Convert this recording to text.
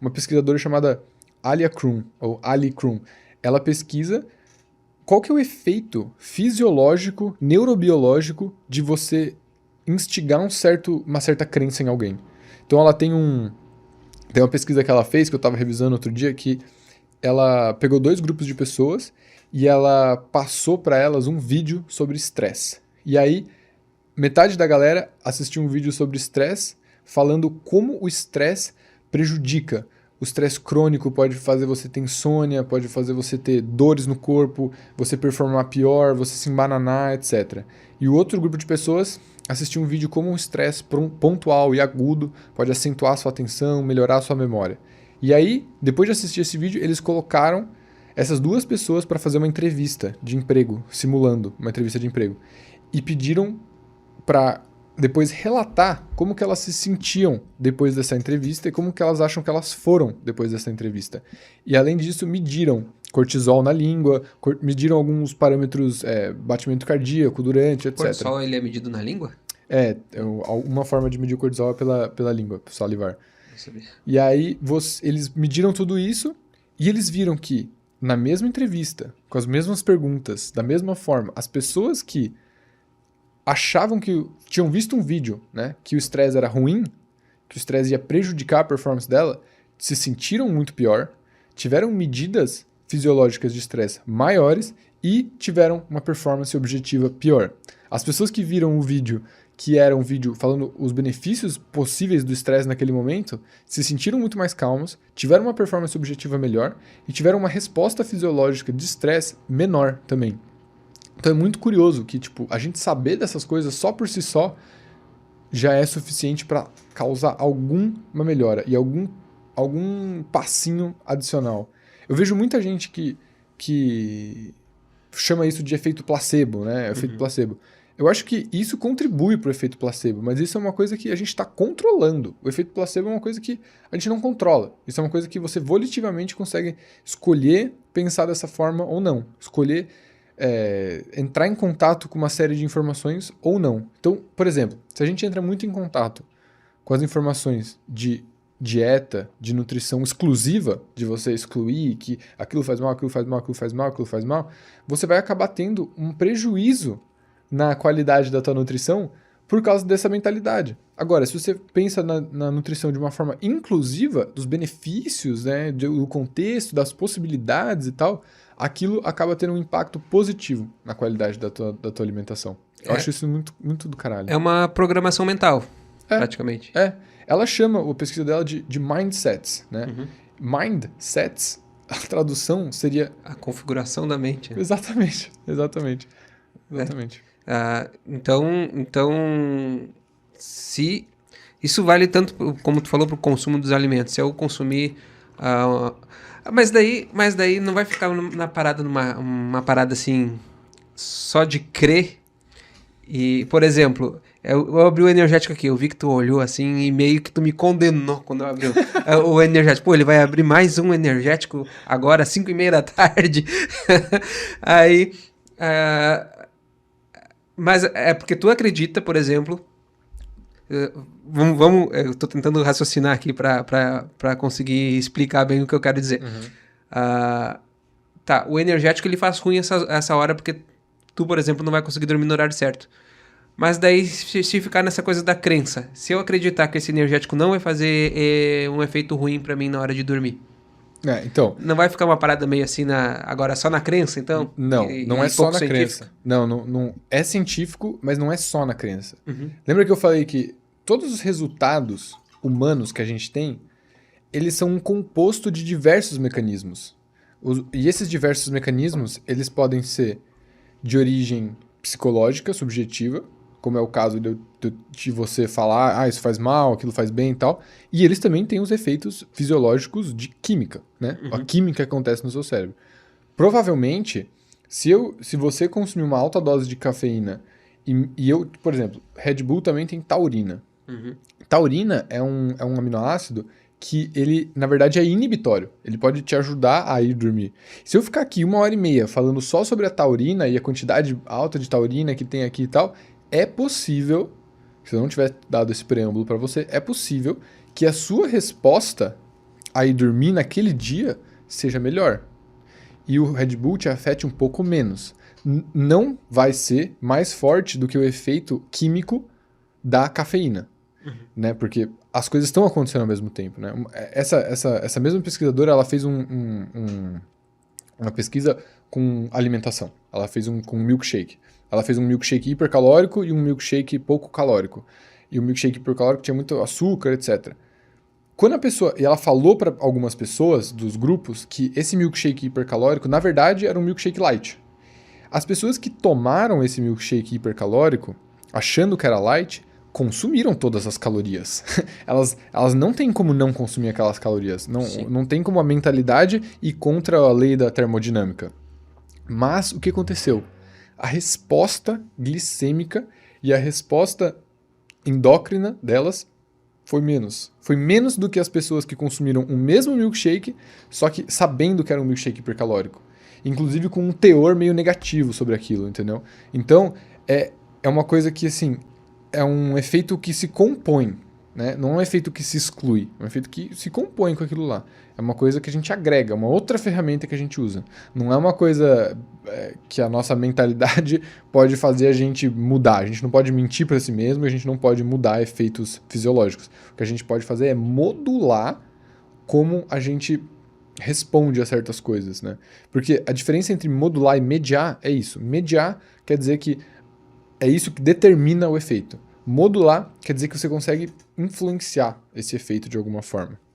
uma pesquisadora chamada Alia Krum, ou Ali Krum. Ela pesquisa qual que é o efeito fisiológico, neurobiológico de você instigar uma certa crença em alguém. Então ela tem uma pesquisa que ela fez, que eu estava revisando outro dia, que ela pegou 2 grupos de pessoas e ela passou para elas um vídeo sobre estresse. E aí, metade da galera assistiu um vídeo sobre estresse, falando como o estresse prejudica. O estresse crônico pode fazer você ter insônia, pode fazer você ter dores no corpo, você performar pior, você se embananar, etc. E o outro grupo de pessoas assistiu um vídeo como o estresse pontual e agudo pode acentuar sua atenção, melhorar a sua memória. E aí, depois de assistir esse vídeo, eles colocaram essas 2 pessoas para fazer uma entrevista de emprego, simulando uma entrevista de emprego. E pediram para depois relatar como que elas se sentiam depois dessa entrevista e como que elas acham que elas foram depois dessa entrevista. E além disso, mediram cortisol na língua, mediram alguns parâmetros, batimento cardíaco durante, etc. O cortisol, ele é medido na língua? Uma forma de medir o cortisol é pela língua, salivar. Não sabia. E aí eles mediram tudo isso e eles viram que na mesma entrevista, com as mesmas perguntas, da mesma forma, as pessoas que achavam que tinham visto um vídeo, né, que o estresse era ruim, que o estresse ia prejudicar a performance dela, se sentiram muito pior, tiveram medidas fisiológicas de estresse maiores e tiveram uma performance objetiva pior. As pessoas que viram o vídeo, que era um vídeo falando os benefícios possíveis do estresse naquele momento, se sentiram muito mais calmos, tiveram uma performance objetiva melhor e tiveram uma resposta fisiológica de estresse menor também. Então é muito curioso que, tipo, a gente saber dessas coisas só por si só já é suficiente para causar alguma melhora e algum passinho adicional. Eu vejo muita gente que chama isso de efeito placebo, né? Efeito placebo. Eu acho que isso contribui para o efeito placebo, mas isso é uma coisa que a gente está controlando. O efeito placebo é uma coisa que a gente não controla. Isso é uma coisa que você volitivamente consegue escolher pensar dessa forma ou não. Escolher entrar em contato com uma série de informações ou não. Então, por exemplo, se a gente entra muito em contato com as informações de dieta, de nutrição exclusiva, de você excluir que aquilo faz mal, aquilo faz mal, aquilo faz mal, aquilo faz mal, você vai acabar tendo um prejuízo na qualidade da tua nutrição por causa dessa mentalidade. Agora, se você pensa na nutrição de uma forma inclusiva, dos benefícios, né, do contexto, das possibilidades e tal, aquilo acaba tendo um impacto positivo na qualidade da tua alimentação. Eu acho isso muito, muito do caralho. É uma programação mental, praticamente. Ela chama o pesquisa dela de mindsets, né? Mindsets, a tradução seria... A configuração da mente. Né? Exatamente. Então, se... Isso vale tanto, como tu falou, para o consumo dos alimentos. Se eu consumir... Mas daí não vai ficar na parada, uma parada assim, só de crer. E, por exemplo, eu abri o energético aqui, eu vi que tu olhou assim e meio que tu me condenou quando eu abri o energético. Pô, ele vai abrir mais um energético agora, 5:30 da tarde. Aí, mas é porque tu acredita, por exemplo... eu tô tentando raciocinar aqui para conseguir explicar bem o que eu quero dizer. Tá, o energético ele faz ruim essa hora porque tu, por exemplo, não vai conseguir dormir no horário certo. Mas daí, se ficar nessa coisa da crença, se eu acreditar que esse energético não vai fazer um efeito ruim para mim na hora de dormir, então... Não vai ficar uma parada meio assim, agora só na crença, então? Não é só na crença. Não, é científico, mas não é só na crença. Lembra que eu falei que todos os resultados humanos que a gente tem, eles são um composto de diversos mecanismos. E esses diversos mecanismos, eles podem ser de origem psicológica, subjetiva, como é o caso de você falar, isso faz mal, aquilo faz bem e tal. E eles também têm os efeitos fisiológicos de química, né? A química que acontece no seu cérebro. Provavelmente, se você consumir uma alta dose de cafeína e eu, por exemplo, Red Bull também tem taurina. Taurina é um aminoácido que ele, na verdade, é inibitório. Ele pode te ajudar a ir dormir. Se eu ficar aqui 1h30 falando só sobre a taurina e a quantidade alta de taurina que tem aqui e tal, é possível, se eu não tiver dado esse preâmbulo para você, é possível que a sua resposta a ir dormir naquele dia seja melhor. E o Red Bull te afete um pouco menos. Não vai ser mais forte do que o efeito químico da cafeína, né? Porque as coisas estão acontecendo ao mesmo tempo, né? Essa mesma pesquisadora, ela fez uma pesquisa com alimentação. Ela fez com milkshake. Ela fez um milkshake hipercalórico e um milkshake pouco calórico. E o milkshake hipercalórico tinha muito açúcar, etc. Quando a pessoa... E ela falou para algumas pessoas dos grupos que esse milkshake hipercalórico, na verdade, era um milkshake light. As pessoas que tomaram esse milkshake hipercalórico, achando que era light, consumiram todas as calorias. elas não têm como não consumir aquelas calorias. Não tem como a mentalidade ir contra a lei da termodinâmica. Mas o que aconteceu? A resposta glicêmica e a resposta endócrina delas foi menos. Foi menos do que as pessoas que consumiram o mesmo milkshake, só que sabendo que era um milkshake hipercalórico. Inclusive com um teor meio negativo sobre aquilo, entendeu? Então, é uma coisa que, assim, é um efeito que se compõe, né? Não é um efeito que se exclui, é um efeito que se compõe com aquilo lá. É uma coisa que a gente agrega, uma outra ferramenta que a gente usa. Não é uma coisa que a nossa mentalidade pode fazer a gente mudar. A gente não pode mentir para si mesmo, a gente não pode mudar efeitos fisiológicos. O que a gente pode fazer é modular como a gente responde a certas coisas, né? Porque a diferença entre modular e mediar é isso. Mediar quer dizer que é isso que determina o efeito. Modular quer dizer que você consegue influenciar esse efeito de alguma forma.